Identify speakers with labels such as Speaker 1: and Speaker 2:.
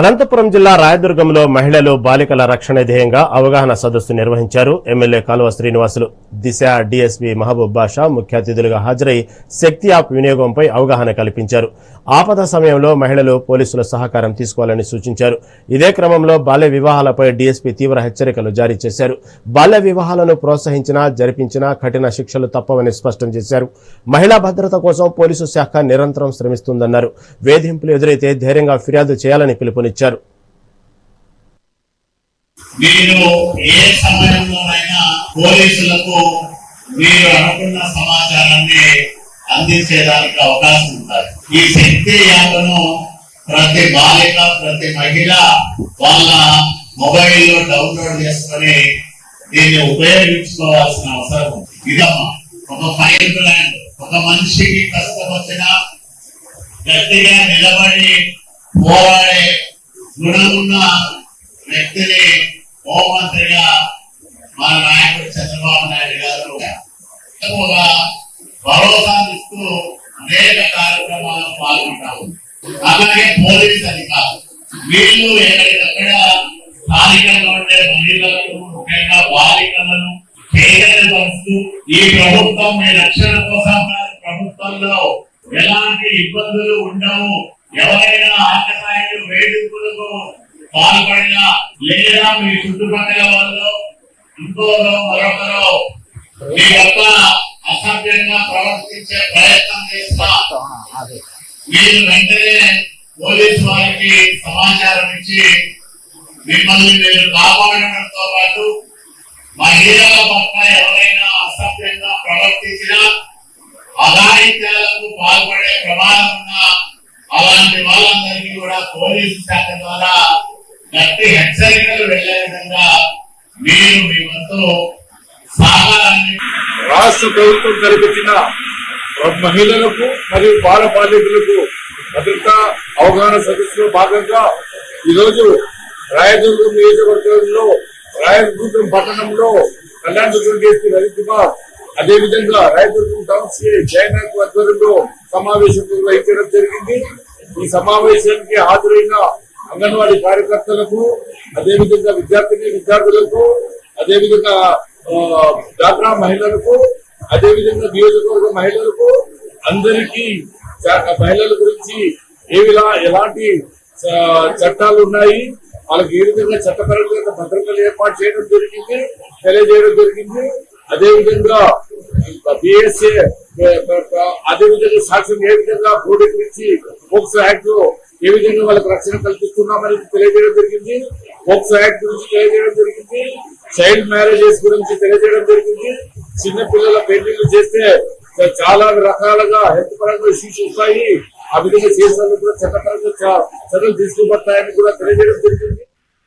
Speaker 1: అనంతపురం జిల్లా రాయదుర్గంలో మహిళలు బాలికల రక్షణ ధ్యేయంగా అవగాహన సదస్సు నిర్వహించారు. ఎమ్మెల్యే కాలువ శ్రీనివాసులు, దిశ డీఎస్పీ మహబూబ్ బాషా ముఖ్య అతిథులుగా హాజరై శక్తి యాప్ వినియోగంపై అవగాహన కల్పించారు. ఆపద సమయంలో మహిళలు పోలీసుల సహకారం తీసుకోవాలని సూచించారు. ఇదే క్రమంలో బాల్య వివాహాలపై డీఎస్పీ తీవ్ర హెచ్చరికలు జారీ చేశారు. బాల్య వివాహాలను ప్రోత్సహించినా జరిపించినా కఠిన శిక్షలు తప్పవని స్పష్టం చేశారు. మహిళా భద్రత కోసం పోలీసు శాఖ నిరంతరం శ్రమిస్తుందన్నారు. వేధింపులు ఎదురైతే ధైర్యంగా ఫిర్యాదు చేయాలని పిలుపునిచ్చారు.
Speaker 2: మీరు ఏ సమయంలోనైనా పోలీసులకు మీరు అనుకున్న సమాచారాన్ని అందించేదానికి అవకాశం ఉంటుంది. ఈ శక్తి యాప్ను ప్రతి బాలిక, ప్రతి మహిళ వాళ్ళ మొబైల్లో డౌన్లోడ్ చేసుకొని దీన్ని ఉపయోగించుకోవాల్సిన అవసరం ఉంది. ఇదమ్మా ఒక ఫైర్ ప్లాన్. ఒక మనిషికి కష్టం వచ్చినా గట్టిగా నిలబడి పోరాడే గుణమున్న వ్యక్తిని హోంమంత్రిగా మన నాయకుడు చంద్రబాబు నాయుడు గారు భరోసా ఇస్తూ అనేక కార్యక్రమాల్లో పాల్గొంటాము. అలాగే పోలీస్ అధికారులు వీళ్ళు ఎక్కడికక్కడ స్థానికంగా ఉండే మహిళలను, ముఖ్యంగా బాలికలను కేంద్రీకరిస్తూ ఈ ప్రభుత్వం మీ రక్షణ కోసం ప్రభుత్వంలో ఎలాంటి ఇబ్బందులు ఉండవు, ఎవరైనా ఆకతాయిలు వేడుకలకు పాల్పడినా లేదా మీ చుట్టుపక్కల వాళ్ళు ఇంకోలో మరొకరు మీ యొక్క అసభ్యంగా ప్రవర్తించే ప్రయత్నం చేస్తా మీరు వెంటనే పోలీసు వారికి సమాచారం ఇచ్చి మిమ్మల్ని మీరు కాపాడడంతో పాటు మహిళల పట్ల ఎవరైనా అసభ్యంగా ప్రవర్తించినా అఘాయిత్యాలకు పాల్పడే ప్రమాదం ఉన్నా అలాంటి వాళ్ళందరికీ కూడా పోలీసు శాఖ ద్వారా గట్టి హెచ్చరికలు వెళ్లే విధంగా మీరు మీ వంతు సహకారాన్ని
Speaker 3: రాష్ట్ర ప్రభుత్వం కల్పించిన మహిళలకు మరియు బాల బాలికలకు భద్రతా అవగాహన సదస్సులో భాగంగా ఈరోజు రాయదుర్గం నియోజకవర్గంలో రాయదుర్గం పట్టణంలో కళ్యాణదుర్గం డిఎస్పీ రవిత్ కుమార్, అదేవిధంగా రాయదుర్గం టౌన్షిప్ జయనాయక్ ఆధ్వర్యంలో సమావేశం నిర్వహించడం జరిగింది. ఈ సమావేశానికి హాజరైన అంగన్వాడీ కార్యకర్తలకు, అదేవిధంగా విద్యార్థులకు, అదేవిధంగా డాక్రా మహిళలకు, అదేవిధంగా నియోజకవర్గ మహిళలకు అందరికీ మహిళల గురించి ఎలాంటి చట్టాలు ఉన్నాయి, వాళ్ళకి ఏ విధంగా చట్టపరంగా భద్రతలు ఏర్పాటు చేయడం జరిగింది, తెలియజేయడం జరిగింది. అదేవిధంగా బిఎస్ఏ, అదేవిధంగా సాక్ష్యం ఏ విధంగా క్రోడీకరించి పోక్సో యాక్ట్ లో ఏ విధంగా వాళ్ళకి రక్షణ కల్పిస్తున్నామని తెలియజేయడం జరిగింది. పోక్సో యాక్ట్ గురించి తెలియజేయడం జరిగింది. చైల్డ్ మ్యారేజెస్ గురించి తెలియజేయడం జరిగింది. చిన్న పిల్లల పెళ్లిళ్ళు చేస్తే చాలా రకాలుగా హెల్త్ పరంగా ఇష్యూస్ వస్తాయి, ఆ విధంగా చేసినందుకు కూడా చట్టపరంగా చర్యలు తీసుకోబడతాయని కూడా తెలియజేయడం జరిగింది.